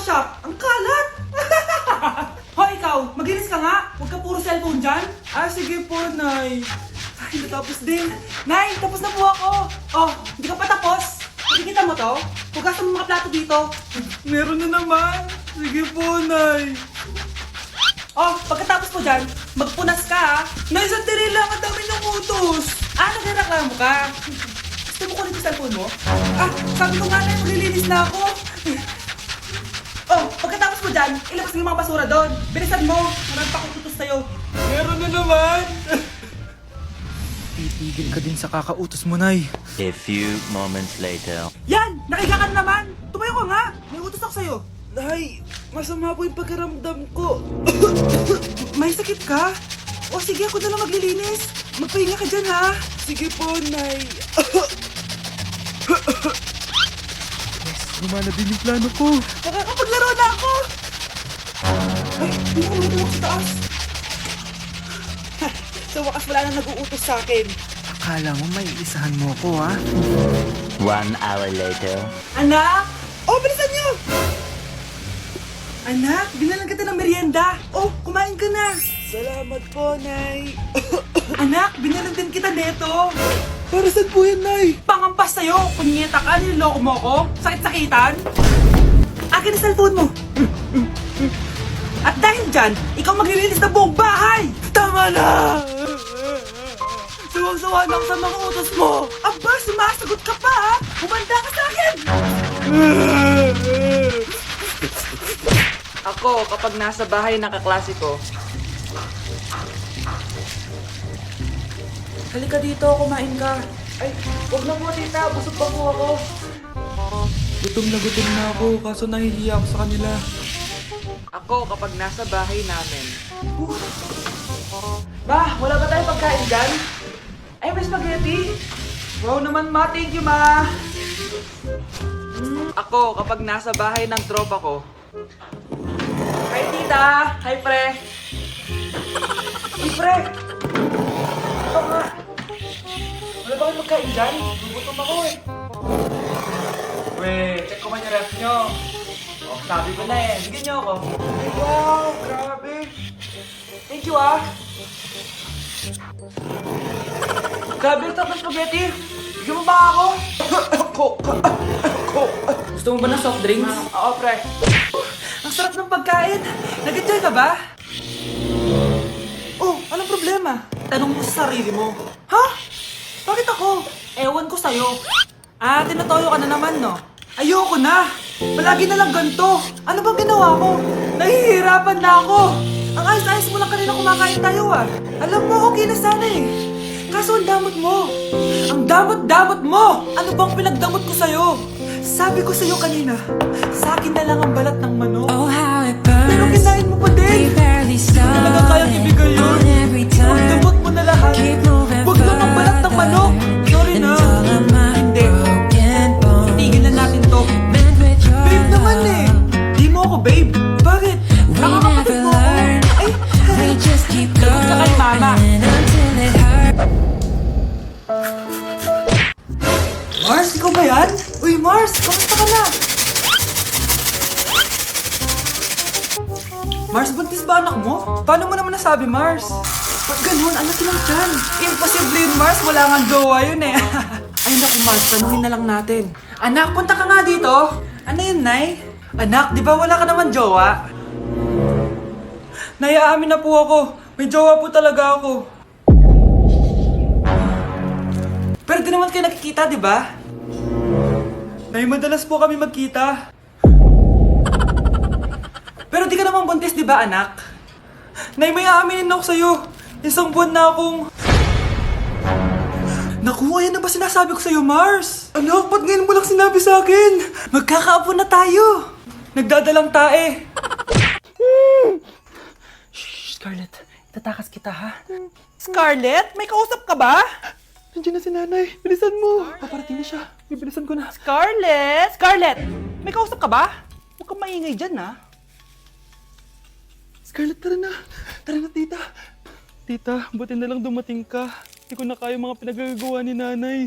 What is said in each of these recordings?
shock. Ang kalat! Hoy, ikaw! Maglinis ka nga! Huwag ka puro cellphone dyan! Ah, sige po, Nay. Ay, natapos din. Nay, tapos na po ako! Oh, hindi ka pa tapos? Nakikita mo to? Hugasan mo mga plato dito. Meron na naman. Sige po, Nay. Oh, pagkatapos po dyan, magpunas ka ha. Nay, sandali lang. Ang dami ng utos. Ah, nagreklamo ka? Gusto mo kunin yung cellphone mo? Ah, sabi ko nga, Nay, maglilinis na ako. Oh, pagkatapos mo dyan, ilabas mo yung mga basura doon. Bilisan mo. Marami pa akong utos sa'yo. Meron na naman. Titigil ka din sa kakautos mo, Nay. A few moments later. Yan! Nakiga ka na naman! Tumayo ka nga! May utos ako sa'yo. Nay, masama po yung pagkaramdam ko. May sakit ka? O sige, ako na lang maglilinis. Magpahinga ka dyan, ha? Sige po, Nay. Gumana din yung plano ko. Makakapaglaro na ako! Ay, hindi ko matulog sa taas. Sa wakas wala nang nag-uutos sa akin. Akala mo may isahan mo ko, ha? 1 hour later. Anak! Oh, bilisan niyo! Anak, binalan kita ng merienda. Oh, kumain ka na. Salamat po, Nay. Anak, binalan din kita neto. Para saan po yan, Nay? Pangampas sa'yo! Punyeta ka, niloloko mo ako? Sakit-sakitan? Akin ang cellphone mo! At dahil dyan, ikaw maglilinis ng buong bahay! Tama na! Suwang-suwa na ako sa mga utos mo! Aba, sumasagot ka pa ha! Humanda ka sa akin! Ako, kapag nasa bahay ng kaklase ko, Halika dito, kumain ka. ay, huwag na po tita, busog pa po ako. Gutom na ako, kaso nahihiya ako sa kanila. Ako, kapag nasa bahay namin. Ma, wala ba tayong pagkain dyan? Ay, may spaghetti. Wow naman ma, thank you ma. Ako, kapag nasa bahay ng tropa ko. Hi tita! Hi pre! Hi pre! Ito nga! Wala ba kayong pagkain dyan? Gugutom ako eh. Weh, check ko man yung ref nyo. Oh, sabi ko na eh. Bigyan nyo ako. Ay, wow! Grabe! Thank you ah! Grabe ang sarap ng spaghetti! Bigyan mo ba ako? Gusto mo ba ng soft drinks? Oo, pre. Ang sarap ng pagkain! Nag-enjoy ka ba? Oh, anong problema? Tanong mo sa sarili mo. Ha? Bakit ako? Ewan ko sa'yo. Ah, tinatoyo ka na naman, no? Ayoko na! Palagi na lang ganito! Ano bang ginawa ko? Nahihirapan na ako! Ang ayos-ayos mo lang kanina kumakain tayo, ah! Alam mo, okay na sana eh! Kaso ang damot mo! Ang damot-damot mo! Ano bang pinagdamot ko sa'yo? Sabi ko sa'yo kanina, sa akin na lang ang balat ng manok. Oh, how it Pero burns. kinain mo pa We din! barely Talaga kayang started. ibigay yun? And every Ang time damot mo na lahat! keep moving Huwag lang ang balat ng manok! Sorry and na! all of my Hindi. broken bones. Tigil na natin to. Meant with your Babe naman eh! love. Di mo ako babe! Bakit? We Nakakapatid never mo ako! learn. Ay! We just keep Lagot ka kay mama. going until it hurts. Mars, ikaw ba yan? Uy, Mars! Kamusta ka na? Mars, buntis ba anak mo? Paano mo naman nasabi, Mars? Pag ganun, anak lang dyan. Imposible yun, Mars. Wala nga jowa yun eh. Ay naku, Mars, tanungin na lang natin. Anak, punta ka nga dito. Ano yun, Nay? Anak, di ba wala ka naman jowa? Nay, aamin na po ako. May jowa po talaga ako. Pero di naman kayo nakikita, di ba? Nay, madalas po kami magkita. Pero di ka naman buntis, di ba, anak? Nay, may aaminin ako sa'yo. Isang buwan na akong... Naku, ayan na ba sinasabi ko sa'yo, Mars? Anak, ba't ngayon mo lang sinabi sa akin? Magkakaapo na tayo. Nagdadalang tae. Shh, Scarlett. Itatakas kita, ha? Scarlett, may kausap ka ba? Nandiyan na si nanay. Bilisan mo. Paparating na siya. Bibilisan ko na. Scarlett! Scarlett! May kausap ka ba? Huwag kang maingay dyan, ha? Scarlett, tara na. Tara na, tita. Tita, buti na lang dumating ka. Hindi ko na kaya mga pinagagawa ni nanay.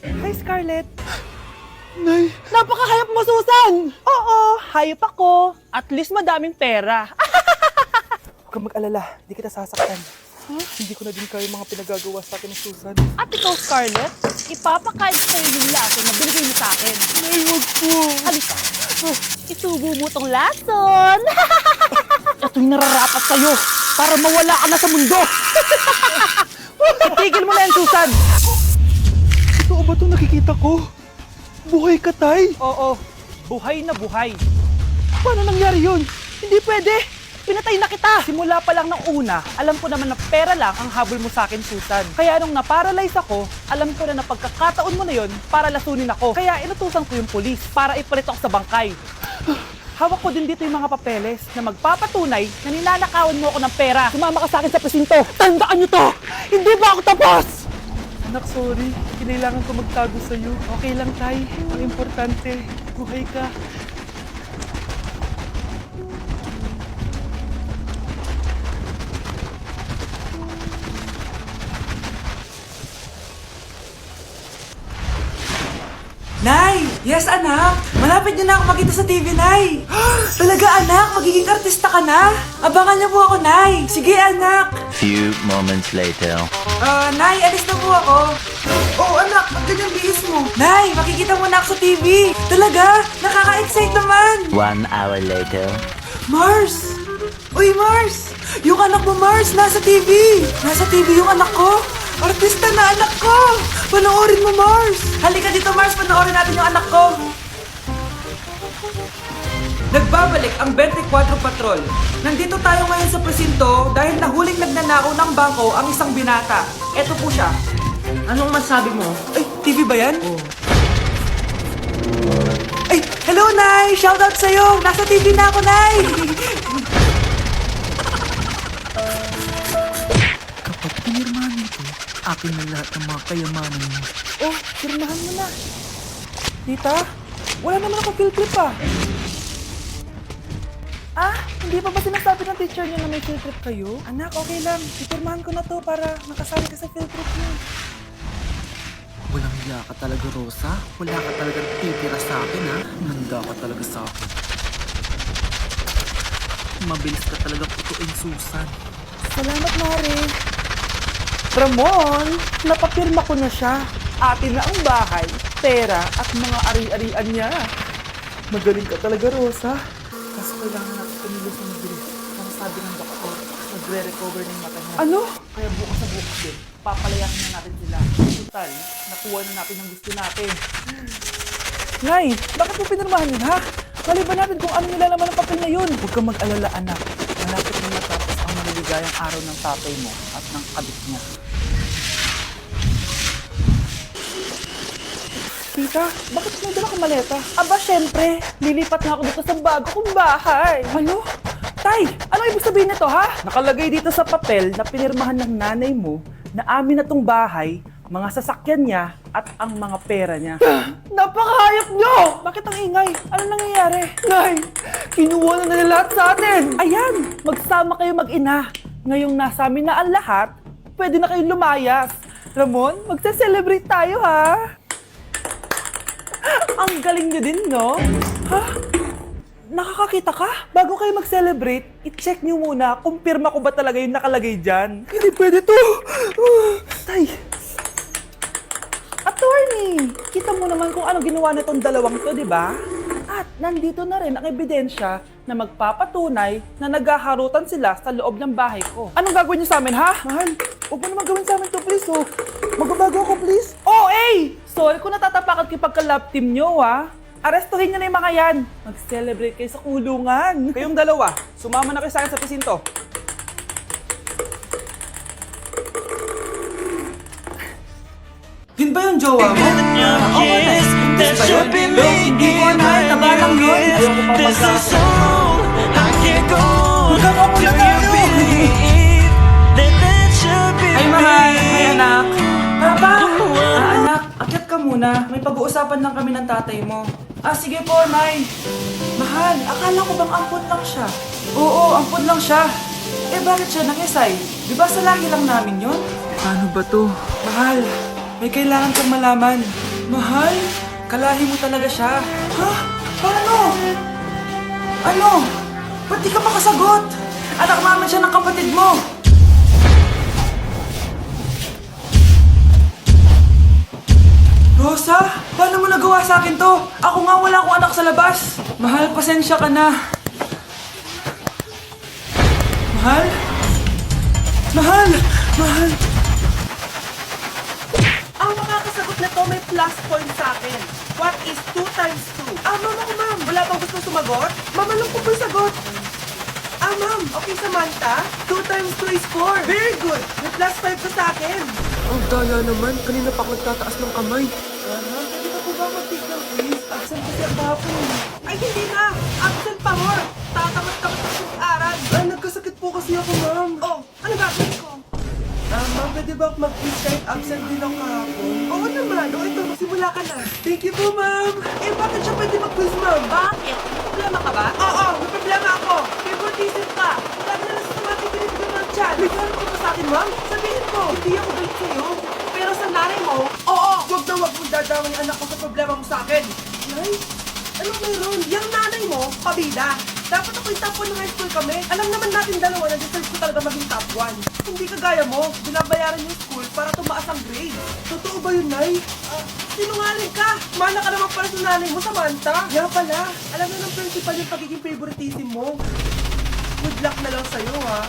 Hi, Scarlett! Nay, Napakahayap mo, Susan! Oo, hayop ako. At least madaming pera. huwag kang mag-alala. Di kita sasaktan. Hindi ko na din kaya yung mga pinagagawa sa akin ng Susan. At ikaw, Scarlett, ipapakain ko sa'yo yung lason na binigay mo sa akin. Nay, huwag po. Halika. Itubo mo tong lason. Ito'y nararapat sa'yo para mawala ka na sa mundo. Itigil mo na yan, Susan. Totoo ba itong nakikita ko? Buhay ka, Tay? Oo, buhay na buhay. Paano nangyari yun? Hindi pwede. Pinatay na kita. Simula pa lang ng una, alam ko naman na pera lang ang habol mo sa akin, Susan. Kaya nung naparalyze ako, alam ko na na pagkakataon mo na yon para lasunin ako. Kaya inutusan ko yung polis para ipalit ako sa bangkay. Hawak ko din dito yung mga papeles na magpapatunay na ninanakawan mo ako ng pera. Sumama ka sa akin sa presinto. Tandaan niyo to! Hindi ba ako tapos? Anak, sorry. Kinailangan ko magtago sa'yo. Okay lang, Tay. Ang importante, buhay ka. Nay! Yes, anak! Malapit niyo na ako makita sa TV, Nay! Talaga, anak! Magiging artista ka na! Abangan niyo po ako, Nay! Sige, anak! Few moments later. Nay, alis na po ako. Oo, anak, ba't ganyan bihis mo? Nay, makikita mo na ako sa TV. Talaga? Nakaka-excite naman. 1 hour later. Mars! Uy, Mars! Yung anak mo, Mars, nasa TV. Nasa TV yung anak ko. Artista na anak ko. Panoorin mo, Mars. Halika dito, Mars. Panoorin natin yung anak ko. Nagbabalik ang 24 Patrol. Nandito tayo ngayon sa presinto dahil nahuling nagnanakaw ng bangko ang isang binata. Eto po siya. Anong masabi mo? Ay, TV ba yan? Ay, hello, Nay! Shoutout sa'yo! Nasa TV na ako, Nay! Kapag pinirmahan mo ito, akin na lahat ng mga kayamanan mo. Oh, firmahan mo na. Tita, wala naman ako field trip ah. Ah, hindi pa ba sinasabi ng teacher niyo na may field trip kayo? Anak, okay lang. Ipirmahan ko na to para makasali ka sa field trip niyo. Walang hiya ka talaga, Rosa. Wala ka talaga titira sa akin, ha? Handa ka talaga sa akin. Mabilis ka talaga putuin, Susan. Salamat, Mare. Ramon, napapirma ko na siya. Atin na ang bahay, pera at mga ari-arian niya. Magaling ka talaga, Rosa. Kaso kailangan natin kumilos ng mabilis. Ang sabi ng doktor, magre-recover ng mata niya. Ano? Kaya bukas na bukas din, papalayakin na natin sila. Total, nakuha na natin ang gusto natin. Nay, bakit mo pinirmahan yun, ha? Maliban natin kung ano nilalaman ng papel na yun. Huwag kang mag-alala, anak. Malapit na matapos ang maliligayang araw ng tatay mo at ng kabit niya. Tita, bakit may dala kang maleta? Aba, syempre, lilipat na ako dito sa bago kong bahay. Ano? Tay, ano ibig sabihin nito, ha? Nakalagay dito sa papel na pinirmahan ng nanay mo na amin na tong bahay, mga sasakyan niya at ang mga pera niya. Napakahayop nyo! Bakit ang ingay? Ano nangyayari? Nay, kinuha na nila lahat sa atin! Ayan, magsama kayo mag-ina. Ngayong nasa amin na ang lahat, pwede na kayong lumayas. Ramon, magse-celebrate tayo, ha? Ang galing niyo din, no? Ha? Nakakakita ka? Bago kayo mag-celebrate, i-check niyo muna kung pirma ko ba talaga yung nakalagay dyan. Hindi pwede to! Tay! Attorney! Kita mo naman kung ano ginawa na itong dalawang to, di ba? At nandito na rin ang ebidensya na magpapatunay na naghaharutan sila sa loob ng bahay ko. Anong gagawin niyo sa amin, ha? Mahal, huwag mo naman gawin sa amin to, please, oh. Magbabago ako, please. Oh, sorry kung natatapakan kayo pagka-love team nyo, ha? Arestuhin nyo na yung mga yan. Mag-celebrate kayo sa kulungan. Kayong dalawa, sumama na kayo sa akin sa presinto. Yun ba yung jowa mo? Oo, yes, ba yun? Hindi ko na, taba lang yun. Ayoko pa mag-ako. Magkakapo na tayo. Ay, mahal. Ay, anak. Taba. Anak, akyat ka muna. May pag-uusapan lang kami ng tatay mo. Sige po, Nay. Mahal, akala ko bang ampun lang siya? Oo, ampun lang siya. Bakit siya nangisay? Di ba sa lagi lang namin yun? Paano ba to? Mahal, may kailangan kang malaman. Mahal, Kalahi mo talaga siya. Ha? Paano? Ano? Ba't di ka makasagot? Anak naman siya ng kapatid mo. Rosa, paano mo nagawa sa akin to? Ako nga wala akong anak sa labas. Mahal, pasensya ka na. Mahal? Mahal! Mahal! Ang makakasagot na to may plus point sa akin. What is 2 times 2? Ma'am ako, ma'am. Wala bang gusto sumagot? Ma'am, alam ko po yung sagot. Ma'am. Okay, Samantha. 2 times 2 is 4. Very good. May plus 5 ka sa akin. Ang daya naman. Kanina pa ako nagtataas ng kamay. Ma'am, pwede ka po ba mag-take ng quiz? Absent kasi ang hapon. Ay, hindi na. Absent pa more. Tatamad-tamad ako mag-aral. Ay, nagkasakit po kasi ako, ma'am. Oh, ano gagawin ko? Ma'am, pwede ba mag-quiz kahit absent din ako kahapon? Oo naman. O ito, magsimula ka na. Thank you po, ma'am. Bakit siya pwede mag-quiz, ma'am? Bakit? May problema ka ba? Oo, may problema ako. Favoritism ka. Sabi na lang sa tomate, binibigyan mo ng chan. May galit ka pa sa akin, ma'am? Sabihin ko, hindi ako galit sa'yo. Pero sa nanay mo, oo, wag na wag mong dadawin yung anak ko sa problema mo sa akin. Nay, anong meron? Yung nanay mo, pabida. Dapat ako yung top 1 ng high school kami. Alam naman natin dalawa na deserve ko talaga maging top 1. Hindi kagaya mo, binabayaran yung school para tumaas ang grade. Totoo ba yun, Nay? Sinungaling ka! Mana ka naman pala sa nanay mo, Samantha. Yan pala. Alam na ng principal yung pagiging favoritism mo. Good luck na lang sa'yo, ha?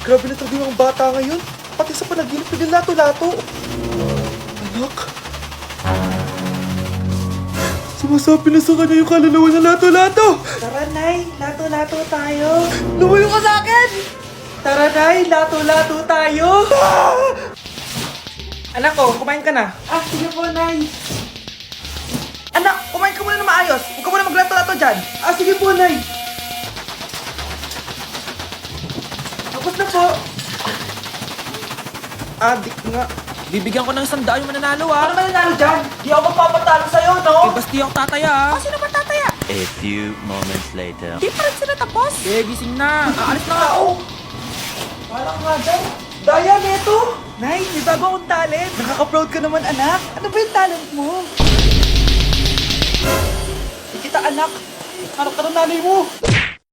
Grabe na talaga yung bata ngayon. Pati sa panaginip, naglato-lato. Anak. Sumasabi na sa kanya yung kaluluwa na lato-lato. Tara, Nay. Lato-lato tayo. Lumayo ka sa akin! Tara, Nay. Lato-lato tayo. Anak ko, kumain ka na. Sige po, Nay. Anak, kumain ka muna na maayos. Huwag ka muna maglato-lato dyan. Sige po, Nay. Tapos na po. Adik nga. Bibigyan ko ng 100 yung mananalo Ano ba nanalo dyan? Di ako magpapatalo sa'yo, no? Eh, basta yung tataya ah. Sino ba tataya? A few moments later. Di pa rin sila tapos. Eh, gising na. Aalis na nga ako. Wala ka nga dyan. Daya, neto. Nay, may bago akong talent. Nakaka-proud ka naman, anak. Ano ba yung talent mo? Di kita, anak. Harap ka ng nanay mo.